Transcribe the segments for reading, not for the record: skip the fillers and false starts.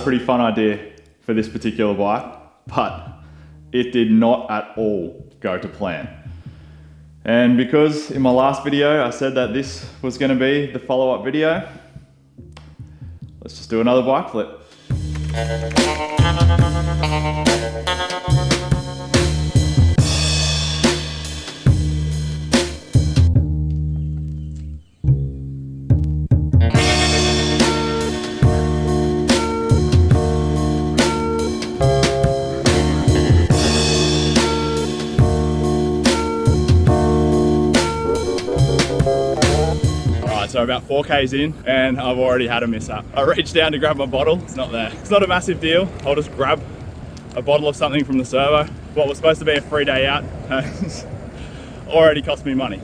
pretty fun idea for this particular bike, but it did not at all go to plan. And because in my last video I said that this was going to be the follow-up video, let's just do another bike flip. So about 4Ks in and I've already had a mishap. I reached down to grab my bottle, it's not there. It's not a massive deal. I'll just grab a bottle of something from the servo. What was supposed to be a free day out has already cost me money.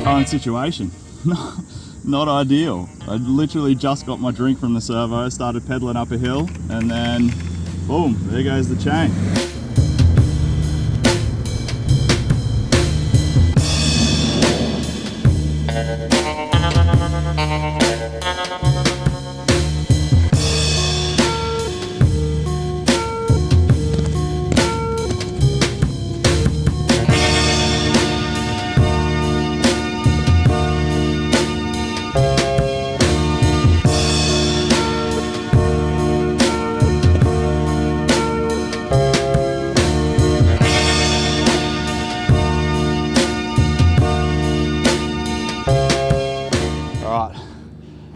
Current situation. Not ideal. I literally just got my drink from the servo, started pedaling up a hill, and then boom, there goes the chain.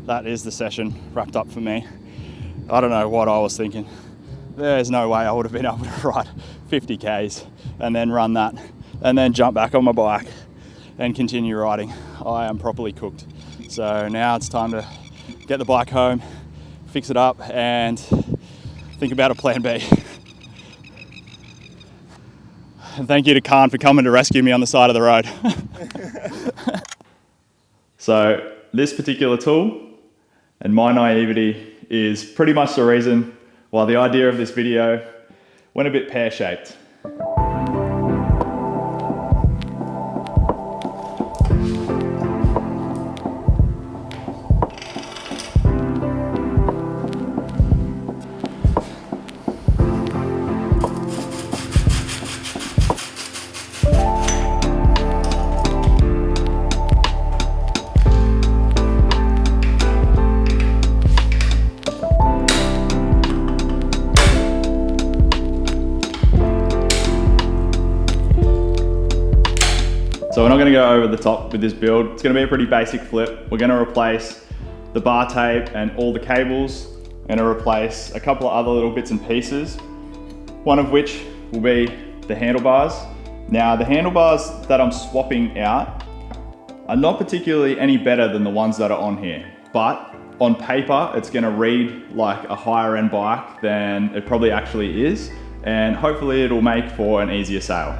That is the session wrapped up for me. I don't know what I was thinking. There's no way I would have been able to ride 50 Ks and then run that and then jump back on my bike and continue riding. I am properly cooked. So now it's time to get the bike home, fix it up, and think about a plan B. And thank you to Khan for coming to rescue me on the side of the road. So this particular tool and my naivety is pretty much the reason why the idea of this video went a bit pear-shaped. So we're not going to go over the top with this build. It's going to be a pretty basic flip. We're going to replace the bar tape and all the cables. We're going to replace a couple of other little bits and pieces, one of which will be the handlebars. Now the handlebars that I'm swapping out are not particularly any better than the ones that are on here, but on paper it's going to read like a higher end bike than it probably actually is, and hopefully it'll make for an easier sail.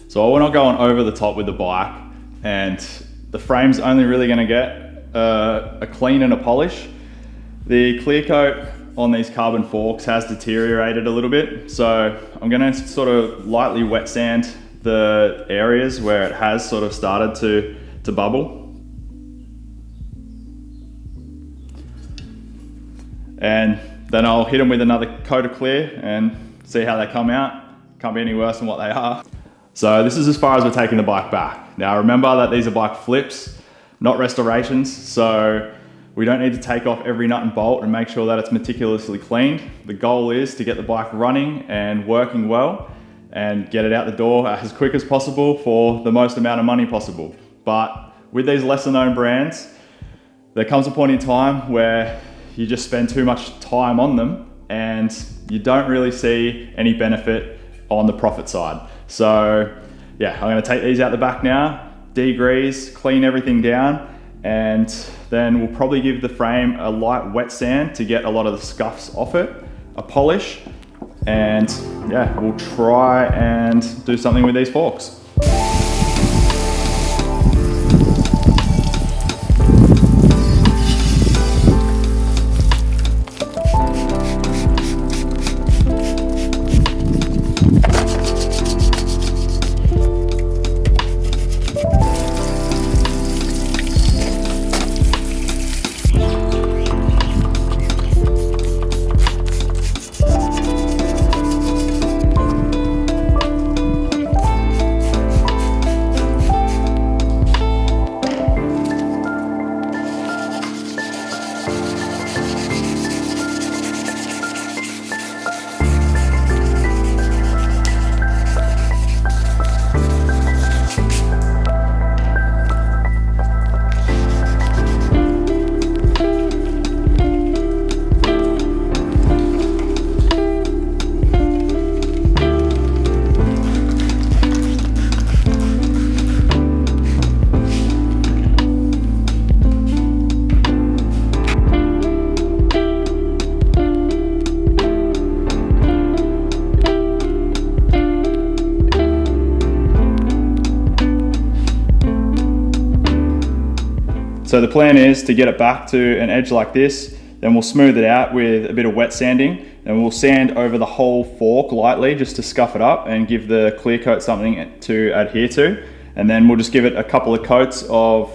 So we're not going over the top with the bike, and the frame's only really going to get a clean and a polish. The clear coat on these carbon forks has deteriorated a little bit, so I'm going to sort of lightly wet sand the areas where it has sort of started to bubble. And then I'll hit them with another coat of clear and see how they come out. Can't be any worse than what they are. So this is as far as we're taking the bike back. Now remember that these are bike flips, not restorations, so we don't need to take off every nut and bolt and make sure that it's meticulously cleaned. The goal is to get the bike running and working well and get it out the door as quick as possible for the most amount of money possible. But with these lesser known brands, there comes a point in time where you just spend too much time on them and you don't really see any benefit on the profit side. So yeah, I'm gonna take these out the back now, degrease, clean everything down, and then we'll probably give the frame a light wet sand to get a lot of the scuffs off it, a polish, and yeah, we'll try and do something with these forks. So the plan is to get it back to an edge like this, then we'll smooth it out with a bit of wet sanding, and we'll sand over the whole fork lightly just to scuff it up and give the clear coat something to adhere to. And then we'll just give it a couple of coats of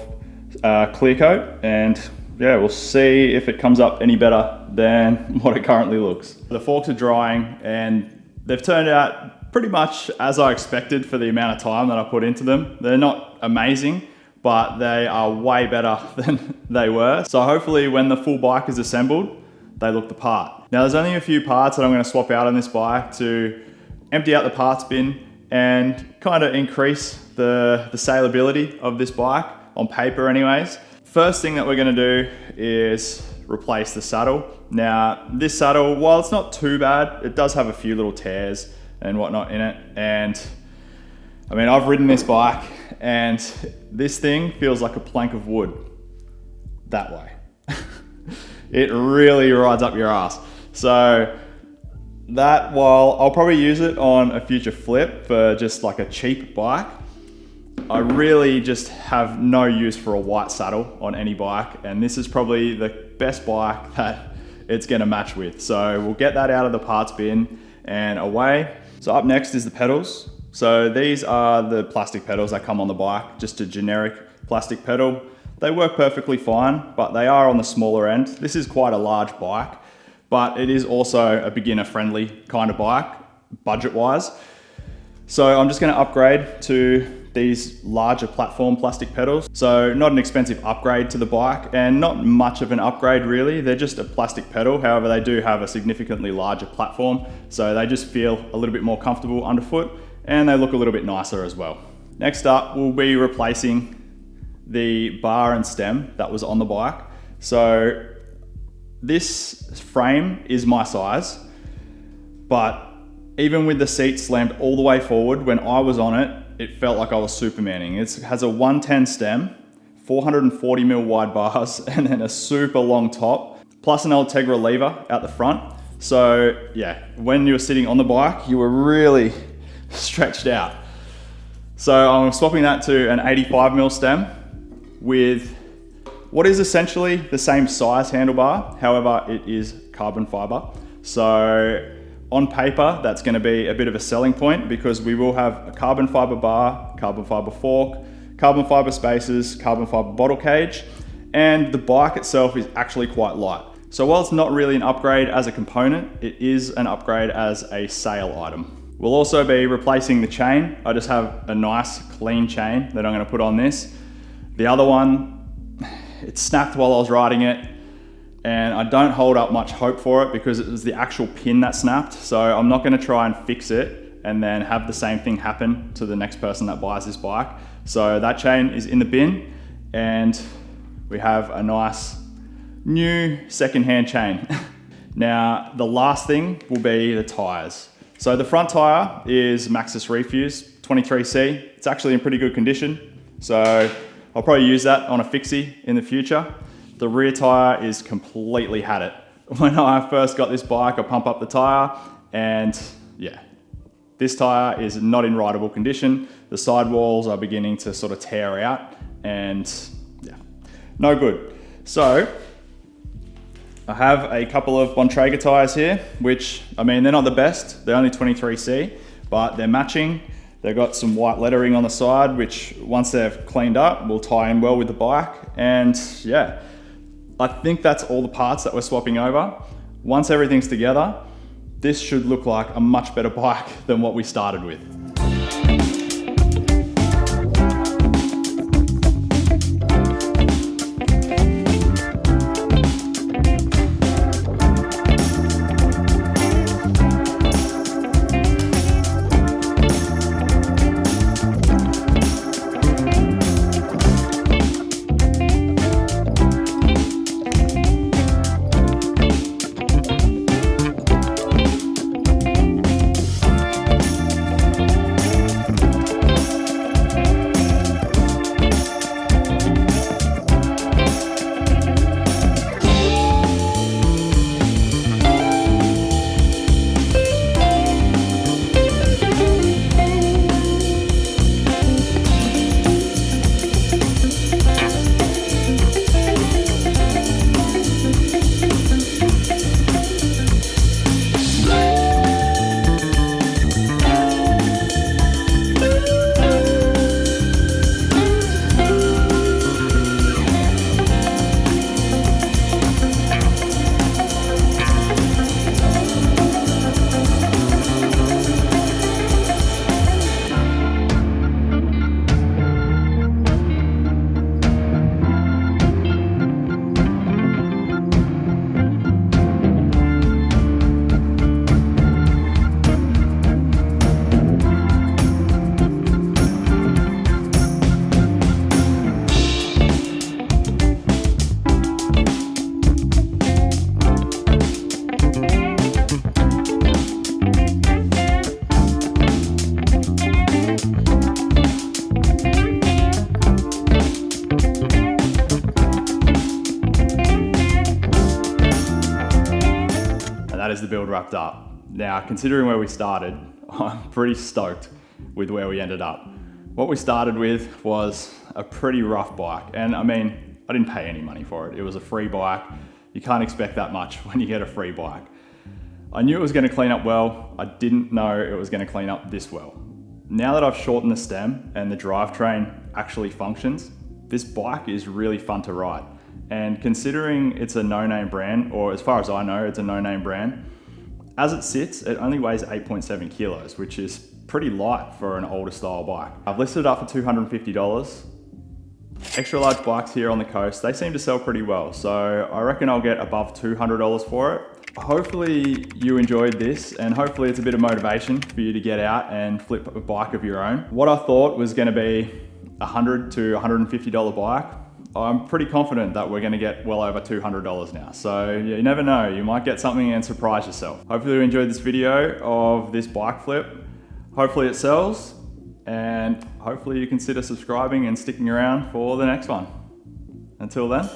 clear coat, and yeah, we'll see if it comes up any better than what it currently looks. The forks are drying and they've turned out pretty much as I expected for the amount of time that I put into them. They're not amazing, but they are way better than they were. So hopefully when the full bike is assembled, they look the part. Now there's only a few parts that I'm gonna swap out on this bike to empty out the parts bin and kind of increase the saleability of this bike, on paper anyways. First thing that we're gonna do is replace the saddle. Now this saddle, while it's not too bad, it does have a few little tears and whatnot in it. And I mean, I've ridden this bike and this thing feels like a plank of wood that way. It really rides up your ass. So that, while I'll probably use it on a future flip for just like a cheap bike, I really just have no use for a white saddle on any bike. And this is probably the best bike that it's gonna match with. So we'll get that out of the parts bin and away. So up next is the pedals. So these are the plastic pedals that come on the bike, just a generic plastic pedal. They work perfectly fine, but they are on the smaller end. This is quite a large bike, but it is also a beginner friendly kind of bike, budget wise. So I'm just gonna upgrade to these larger platform plastic pedals. So not an expensive upgrade to the bike and not much of an upgrade really. They're just a plastic pedal. However, they do have a significantly larger platform. So they just feel a little bit more comfortable underfoot and they look a little bit nicer as well. Next up, we'll be replacing the bar and stem that was on the bike. So this frame is my size, but even with the seat slammed all the way forward, when I was on it, it felt like I was Supermaning. It has a 110 stem, 440 mil wide bars, and then a super long top, plus an Ultegra lever out the front. So yeah, when you were sitting on the bike, you were really stretched out. So I'm swapping that to an 85 mil stem with what is essentially the same size handlebar. However, it is carbon fiber. So on paper, that's gonna be a bit of a selling point because we will have a carbon fiber bar, carbon fiber fork, carbon fiber spacers, carbon fiber bottle cage, and the bike itself is actually quite light. So while it's not really an upgrade as a component, it is an upgrade as a sale item. We'll also be replacing the chain. I just have a nice clean chain that I'm gonna put on this. The other one, it snapped while I was riding it, and I don't hold up much hope for it because it was the actual pin that snapped. So I'm not gonna try and fix it and then have the same thing happen to the next person that buys this bike. So that chain is in the bin and we have a nice new secondhand chain. Now, the last thing will be the tires. So the front tire is Maxxis Refuse 23C. It's actually in pretty good condition. So I'll probably use that on a fixie in the future. The rear tire is completely had it. When I first got this bike, I pump up the tire and yeah, this tire is not in rideable condition. The sidewalls are beginning to sort of tear out and yeah, no good. So I have a couple of Bontrager tires here, which, I mean, they're not the best. They're only 23C, but they're matching. They've got some white lettering on the side, which once they've cleaned up, will tie in well with the bike. And yeah, I think that's all the parts that we're swapping over. Once everything's together, this should look like a much better bike than what we started with. That is the build wrapped up. Now, considering where we started, I'm pretty stoked with where we ended up. What we started with was a pretty rough bike. And I mean, I didn't pay any money for it. It was a free bike. You can't expect that much when you get a free bike. I knew it was gonna clean up well. I didn't know it was gonna clean up this well. Now that I've shortened the stem and the drivetrain actually functions, this bike is really fun to ride. And considering it's a no-name brand, or as far as I know, it's a no-name brand, as it sits, it only weighs 8.7 kilos, which is pretty light for an older style bike. I've listed it up for $250. Extra large bikes here on the coast, they seem to sell pretty well. So I reckon I'll get above $200 for it. Hopefully you enjoyed this, and hopefully it's a bit of motivation for you to get out and flip a bike of your own. What I thought was gonna be a $100 to $150 bike, I'm pretty confident that we're gonna get well over $200 now. So yeah, you never know, you might get something and surprise yourself. Hopefully you enjoyed this video of this bike flip. Hopefully it sells, and hopefully you consider subscribing and sticking around for the next one. Until then.